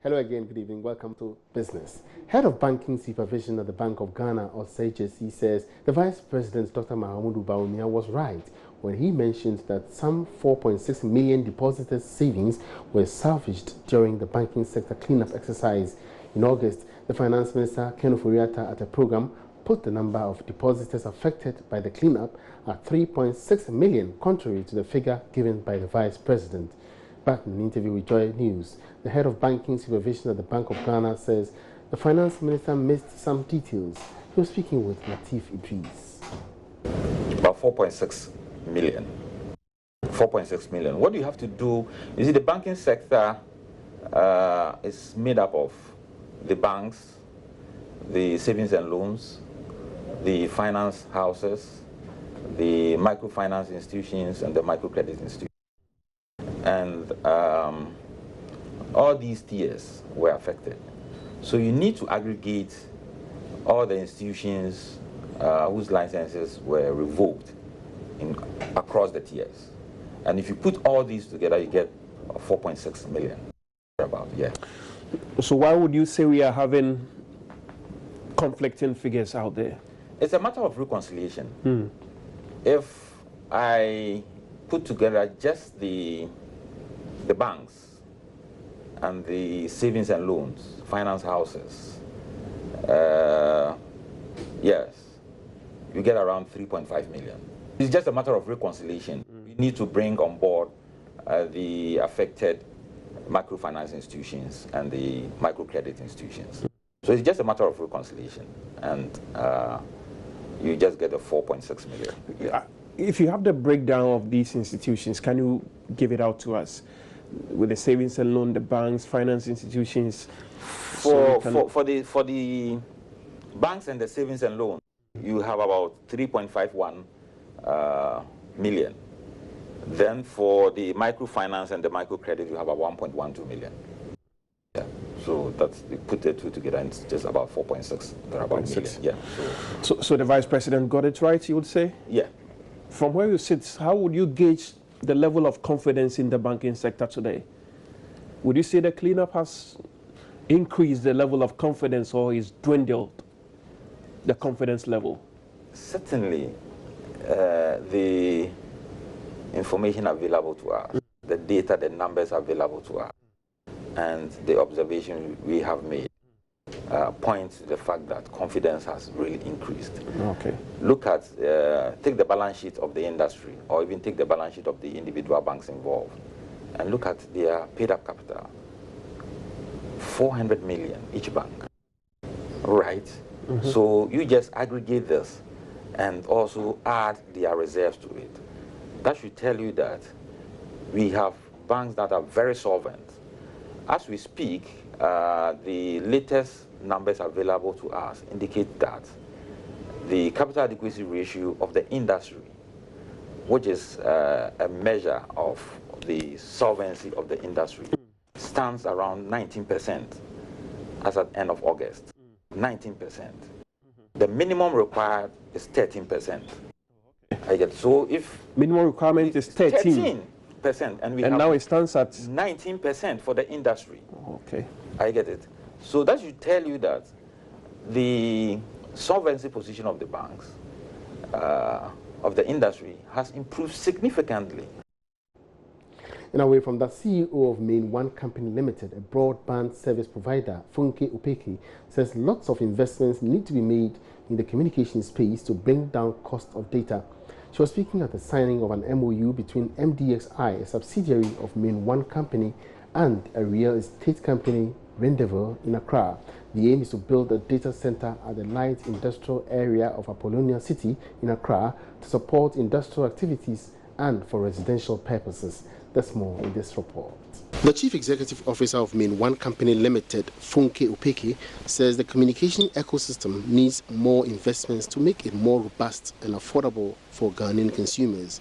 Hello again, good evening. Welcome to Business. Head of Banking Supervision at the Bank of Ghana, or CJC, says the Vice President, Dr. Mahamudu Bawumia, was right when he mentioned that some 4.6 million depositors' savings were salvaged during the banking sector cleanup exercise. In August, the Finance Minister, Ken Ofori-Atta, at a program, put the number of depositors affected by the cleanup at 3.6 million, contrary to the figure given by the Vice President. Back in an interview with JoyNews, the head of banking supervision at the Bank of Ghana says the finance minister missed some details. He was speaking with Latif Idris. About 4.6 million. 4.6 million. What you have to do is the banking sector is made up of the banks, the savings and loans, the finance houses, the microfinance institutions, and the microcredit institutions. And all these tiers were affected. So you need to aggregate all the institutions whose licenses were revoked across the tiers. And if you put all these together, you get 4.6 million. So why would you say we are having conflicting figures out there? It's a matter of reconciliation. If I put together just the banks and the savings and loans, finance houses, yes, you get around 3.5 million. It's just a matter of reconciliation. You need to bring on board the affected microfinance institutions and the microcredit institutions. So it's just a matter of reconciliation, and you just get a 4.6 million. Yeah. If you have the breakdown of these institutions, can you give it out to us? With the savings and loan, the banks, finance institutions? For the banks and the savings and loan, you have about 3.51 million. Then for the microfinance and the microcredit, you have about 1.12 million. Yeah. So that's, you put the two together, and it's just about 4.6. They're about million. Yeah. So the Vice President got it right, you would say? Yeah. From where you sit, how would you gauge the level of confidence in the banking sector today? Would you say the cleanup has increased the level of confidence, or is dwindled the confidence level? Certainly, the information available to us, the data, the numbers available to us, and the observation we have made point to the fact that confidence has really increased. Okay. Look at, take the balance sheet of the industry, or even take the balance sheet of the individual banks involved, and look at their paid-up capital. 400 million each bank, right? So you just aggregate this and also add their reserves to it. That should tell you that we have banks that are very solvent. As we speak, the latest numbers available to us indicate that the capital adequacy ratio of the industry, which is a measure of the solvency of the industry, stands around 19% as at end of August. 19%. The minimum required is 13%. So if minimum requirement is 13%, and we and have now it stands at 19% for the industry. Okay. I get it. So that should tell you that the solvency position of the banks, of the industry, has improved significantly. And away from that, CEO of Main One Company Limited, a broadband service provider, Funke Opeke, says lots of investments need to be made in the communication space to bring down cost of data. She was speaking at the signing of an MOU between MDXI, a subsidiary of Main One Company, and a real estate company, Rendezvous, in Accra. The aim is to build a data center at the light industrial area of Apollonia City in Accra to support industrial activities and for residential purposes. There's more in this report. The Chief Executive Officer of Main One Company Limited, Funke Opeke, says the communication ecosystem needs more investments to make it more robust and affordable for Ghanaian consumers.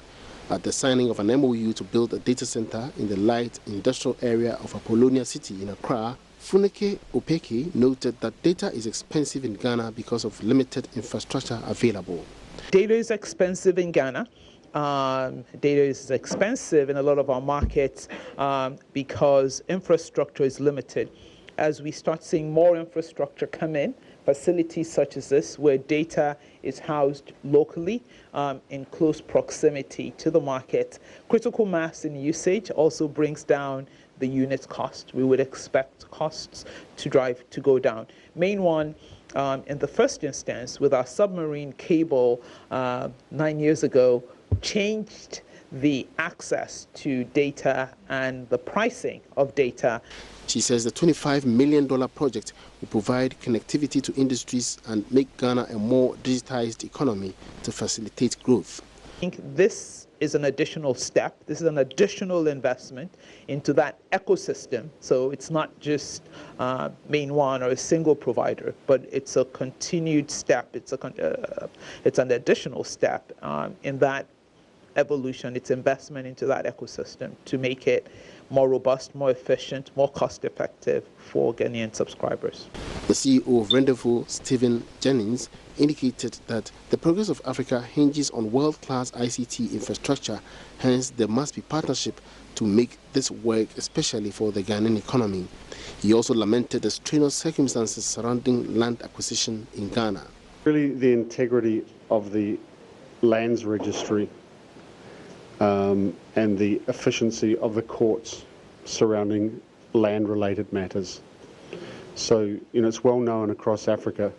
At the signing of an MOU to build a data center in the light industrial area of Apollonia City in Accra, Funke Opeke noted that data is expensive in Ghana because of limited infrastructure available. Data is expensive in Ghana. Data is expensive in a lot of our markets because infrastructure is limited. as we start seeing more infrastructure come in, facilities such as this, where data is housed locally in close proximity to the market, critical mass in usage also brings down the unit cost. We would expect costs to go down. Main one, in the first instance, with our submarine cable 9 years ago, changed the access to data and the pricing of data. She says the $25 million project will provide connectivity to industries and make Ghana a more digitized economy to facilitate growth. I think this is an additional step. This is an additional investment into that ecosystem. So it's not just Main One or a single provider, but it's a continued step. It's an additional step in that evolution, its investment into that ecosystem to make it more robust, more efficient, more cost-effective for Ghanaian subscribers. The CEO of Rendezvous, Stephen Jennings, indicated that the progress of Africa hinges on world-class ICT infrastructure, hence there must be partnership to make this work, especially for the Ghanaian economy. He also lamented the strenuous circumstances surrounding land acquisition in Ghana. Really, the integrity of the lands registry and the efficiency of the courts surrounding land-related matters. So, it's well known across Africa.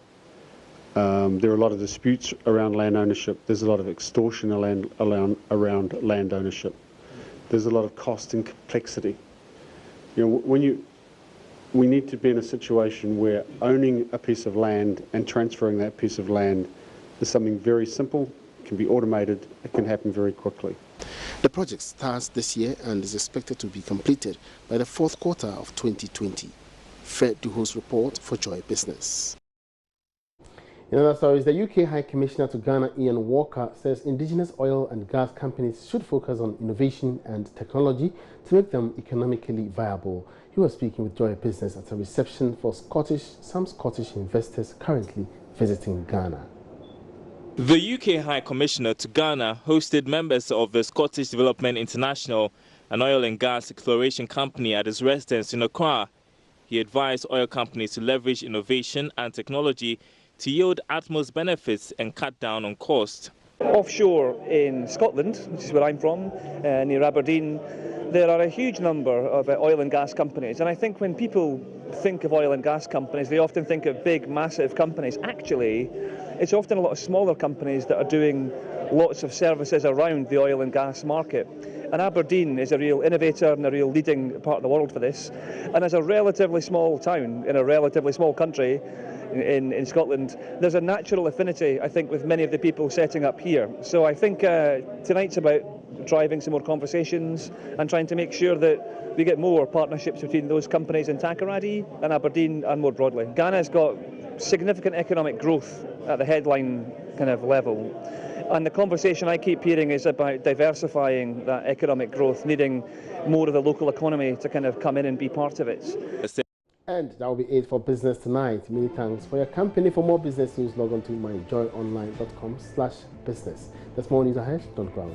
There are a lot of disputes around land ownership. There's a lot of extortion around land ownership. There's a lot of cost and complexity. We need to be in a situation where owning a piece of land and transferring that piece of land is something very simple, can be automated, it can happen very quickly. The project starts this year and is expected to be completed by the fourth quarter of 2020. Fred Duho's report for Joy Business. In other stories, the UK High Commissioner to Ghana, Ian Walker, says indigenous oil and gas companies should focus on innovation and technology to make them economically viable. He was speaking with Joy Business at a reception for some Scottish investors currently visiting Ghana. The UK High Commissioner to Ghana hosted members of the Scottish Development International, an oil and gas exploration company, at his residence in Accra. He advised oil companies to leverage innovation and technology to yield utmost benefits and cut down on cost. Offshore in Scotland, which is where I'm from, near Aberdeen, there are a huge number of oil and gas companies. And I think when people think of oil and gas companies, they often think of big, massive companies. Actually, it's often a lot of smaller companies that are doing lots of services around the oil and gas market. And Aberdeen is a real innovator and a real leading part of the world for this. And as a relatively small town in a relatively small country in Scotland, there's a natural affinity, I think, with many of the people setting up here. So I think tonight's about driving some more conversations and trying to make sure that we get more partnerships between those companies in Takoradi and Aberdeen and more broadly. Ghana's got significant economic growth at the headline kind of level. And the conversation I keep hearing is about diversifying that economic growth, needing more of the local economy to kind of come in and be part of it. And that will be it for Business Tonight. Many thanks for your company. For more business news, log on to myjoyonline.com/business. There's more news ahead. Don't go away.